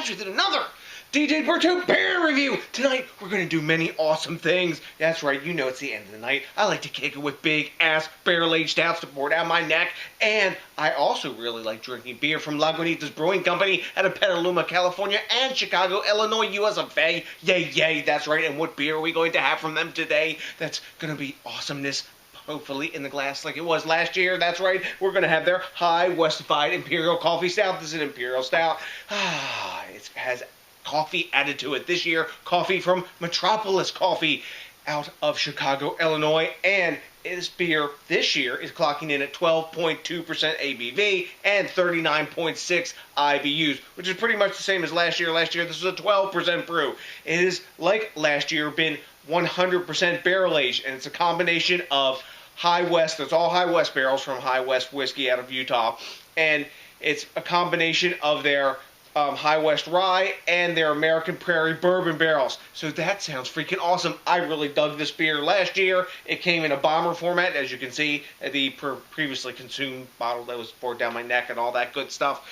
With another DJs BrewTube beer review. Tonight we're going to do many awesome things. That's right, you know it's the end of the night. I like to kick it with big ass barrel-aged stouts to pour down my neck, and I also really like drinking beer from Lagunitas Brewing Company out of Petaluma, California, and Chicago, Illinois, USA. Yay, yay, that's right. And what beer are we going to have from them today? That's going to be awesomeness. Hopefully in the glass like it was last year. That's right. We're going to have their High West-Ified Imperial Coffee Stout. This is an Imperial Stout. It has coffee added to it this year. Coffee from Metropolis Coffee out of Chicago, Illinois. And this beer this year is clocking in at 12.2% ABV and 39.6 IBUs, which is pretty much the same as last year. Last year this was a 12% brew. It is, like last year, been 100% barrel aged, and it's a combination of High West. It's all High West barrels from High West whiskey out of Utah, and it's a combination of their High West rye and their American Prairie Bourbon barrels. So that sounds freaking awesome. I really dug this beer last year. It came in a bomber format, as you can see, the previously consumed bottle that was poured down my neck and all that good stuff.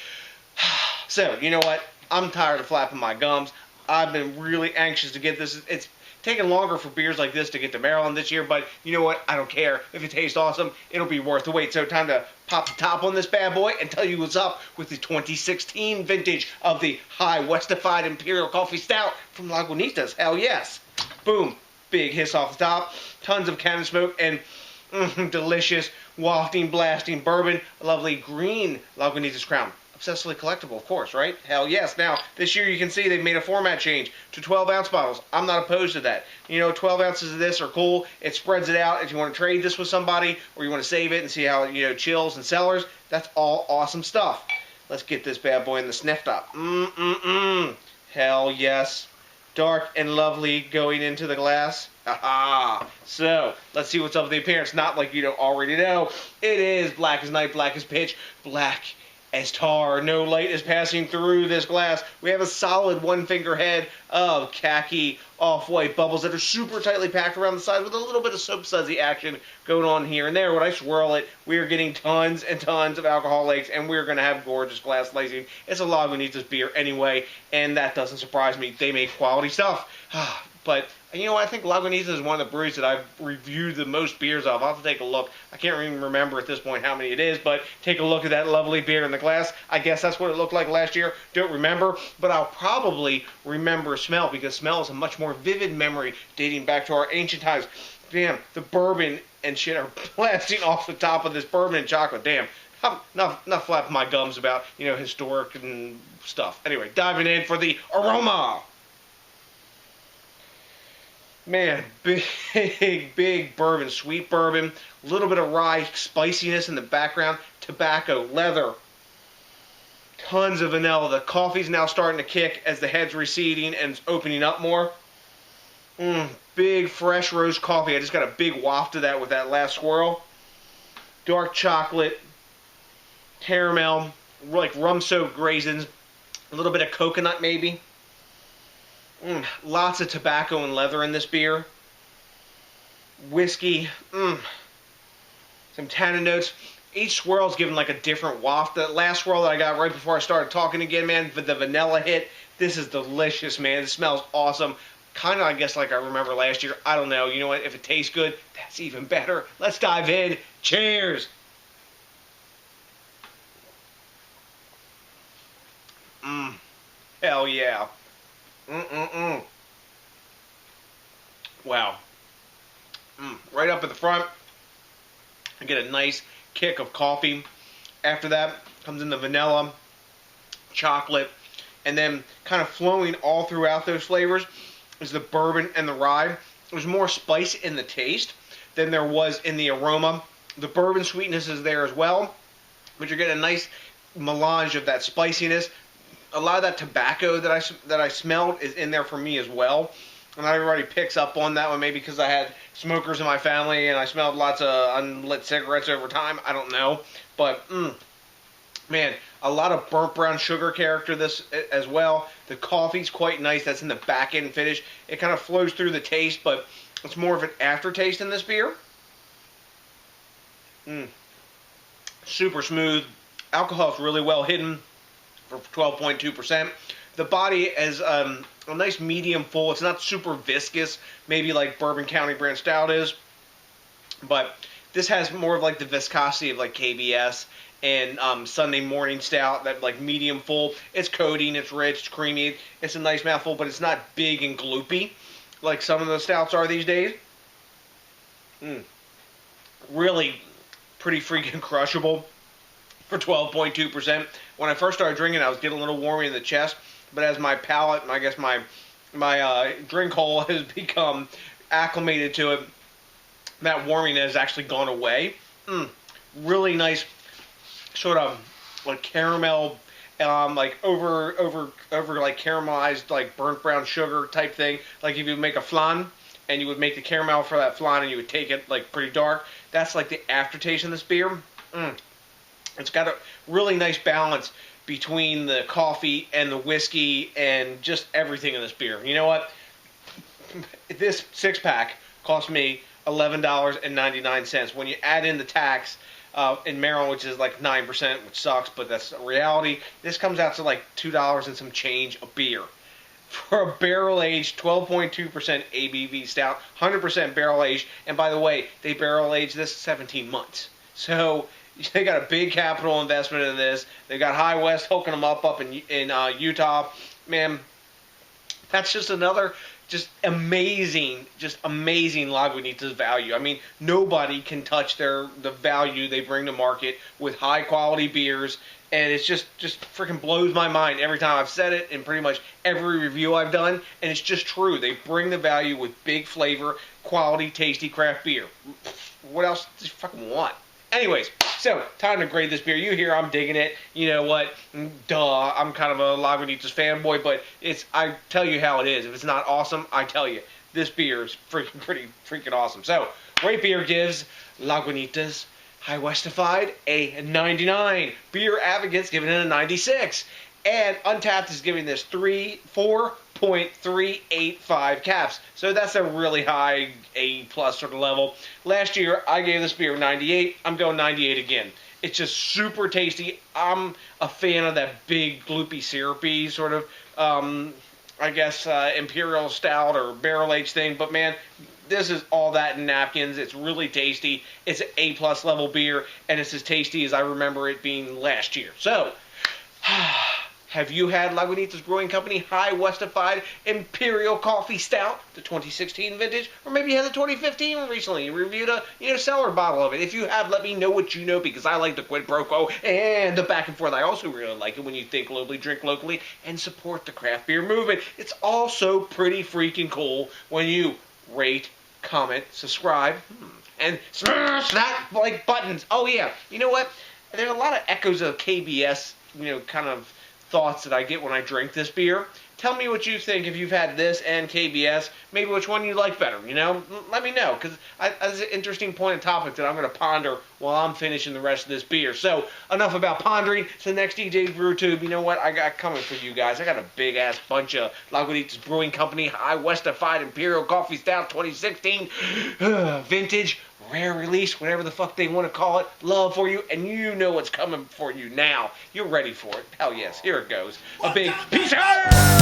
So, you know what? I'm tired of flapping my gums. I've been really anxious to get this. It's taken longer for beers like this to get to Maryland this year, but you know what? I don't care. If it tastes awesome, it'll be worth the wait. So time to pop the top on this bad boy and tell you what's up with the 2016 vintage of the High West-Ified Imperial Coffee Stout from Lagunitas. Hell yes. Boom. Big hiss off the top. Tons of cannon smoke and delicious wafting, blasting bourbon. A lovely green Lagunitas crown. Obsessively collectible, of course, right? Hell yes. Now, this year you can see they've made a format change to 12-ounce bottles. I'm not opposed to that. You know, 12 ounces of this are cool. It spreads it out. If you want to trade this with somebody or you want to save it and see how it, chills and cellars, that's all awesome stuff. Let's get this bad boy in the sniff top. Hell yes. Dark and lovely going into the glass. So, let's see what's up with the appearance. Not like you don't already know. It is black as night, black as pitch, black as tar. No light is passing through this glass. We have a solid one-finger head of khaki off-white bubbles that are super tightly packed around the sides with a little bit of soap sudsy action going on here and there. When I swirl it, we are getting tons and tons of alcohol legs, and we're going to have gorgeous glass lacing. It's a Lagunitas beer anyway, and that doesn't surprise me. They make quality stuff. But, you know, I think Lagunitas is one of the breweries that I've reviewed the most beers of. I'll have to take a look. I can't even remember at this point how many it is, but take a look at that lovely beer in the glass. I guess that's what it looked like last year. Don't remember, but I'll probably remember smell, because smell is a much more vivid memory dating back to our ancient times. Damn, the bourbon and shit are blasting off the top of this bourbon and chocolate. Damn. Not flapping my gums about, historic and stuff. Anyway, diving in for the aroma. Man, big bourbon, sweet bourbon, a little bit of rye spiciness in the background, tobacco, leather, tons of vanilla. The coffee's now starting to kick as the head's receding and opening up more. Big fresh roast coffee. I just got a big waft of that with that last swirl. Dark chocolate, caramel, like rum-soaked raisins, a little bit of coconut maybe. Lots of tobacco and leather in this beer. Whiskey. Some tannin notes. Each swirl's given like a different waft. That last swirl that I got right before I started talking again, man, the vanilla hit. This is delicious, man. It smells awesome. Kind of, I guess, like I remember last year. I don't know. You know what? If it tastes good, that's even better. Let's dive in. Cheers. Hell yeah. Wow. Right up at the front, I get a nice kick of coffee. After that comes in the vanilla, chocolate, and then kind of flowing all throughout those flavors is the bourbon and the rye. There's more spice in the taste than there was in the aroma. The bourbon sweetness is there as well, but you're getting a nice melange of that spiciness. A lot of that tobacco that I smelled is in there for me as well. And everybody picks up on that one, maybe because I had smokers in my family, and I smelled lots of unlit cigarettes over time. I don't know, but man, a lot of burnt brown sugar character this as well. The coffee's quite nice. That's in the back end finish. It kind of flows through the taste, but it's more of an aftertaste in this beer. Super smooth. Alcohol is really well hidden for 12.2%. The body is a nice medium full. It's not super viscous, maybe like Bourbon County brand stout is, but this has more of like the viscosity of like KBS and Sunday morning stout, that like medium full. It's coating, it's rich, it's creamy, it's a nice mouthful, but it's not big and gloopy like some of the stouts are these days. Really pretty freaking crushable for 12.2%. When I first started drinking, I was getting a little warmy in the chest, but as my palate and I guess my drink hole has become acclimated to it, that warming has actually gone away. Really nice sort of like caramel, like over like caramelized like burnt brown sugar type thing. Like if you make a flan and you would make the caramel for that flan and you would take it like pretty dark. That's like the aftertaste in this beer. It's got a really nice balance between the coffee and the whiskey and just everything in this beer. You know what? This 6-pack cost me $11.99. When you add in the tax in Maryland, which is like 9%, which sucks, but that's a reality, this comes out to like $2 and some change a beer. For a barrel-aged 12.2% ABV stout, 100% barrel-aged, and by the way, they barrel-aged this 17 months. So they got a big capital investment in this. They got High West hooking them up in Utah. Man, that's just another amazing Lagunitas value. I mean, nobody can touch the value they bring to market with high quality beers, and it's just freaking blows my mind every time. I've said it in pretty much every review I've done, and it's just true. They bring the value with big flavor, quality, tasty craft beer. What else do you fucking want? Anyways, so time to grade this beer. You hear I'm digging it. You know what? Duh, I'm kind of a Lagunitas fanboy, but I tell you how it is. If it's not awesome, I tell you. This beer is pretty freaking awesome. So, Great Beer gives Lagunitas High West-Ified a 99. Beer Advocates giving it a 96. And Untapped is giving this 4.385 caps. So that's a really high A+ sort of level. Last year, I gave this beer 98. I'm going 98 again. It's just super tasty. I'm a fan of that big, gloopy, syrupy sort of, I guess, Imperial Stout or barrel-aged thing. But man, this is all that in napkins. It's really tasty. It's an A+ level beer, and it's as tasty as I remember it being last year. So, have you had Lagunitas Brewing Company High West-Ified Imperial Coffee Stout, the 2016 vintage, or maybe you had the 2015 recently? You reviewed a cellar bottle of it. If you have, let me know what you know, because I like the quid pro quo and the back and forth. I also really like it when you think globally, drink locally, and support the craft beer movement. It's also pretty freaking cool when you rate, comment, subscribe, and smash that like buttons. Oh yeah, you know what? There are a lot of echoes of KBS, kind of thoughts that I get when I drink this beer. Tell me what you think if you've had this and KBS. Maybe which one you like better, Let me know, because that's an interesting point and topic that I'm going to ponder while I'm finishing the rest of this beer. So, enough about pondering. So, next DJs BrewTube, you know what I got coming for you guys? I got a big-ass bunch of Lagunitas Brewing Company High West-Ified Imperial Coffee Stout 2016 vintage, rare release, whatever the fuck they want to call it, love for you, and you know what's coming for you now. You're ready for it. Hell yes, here it goes. A big peace out!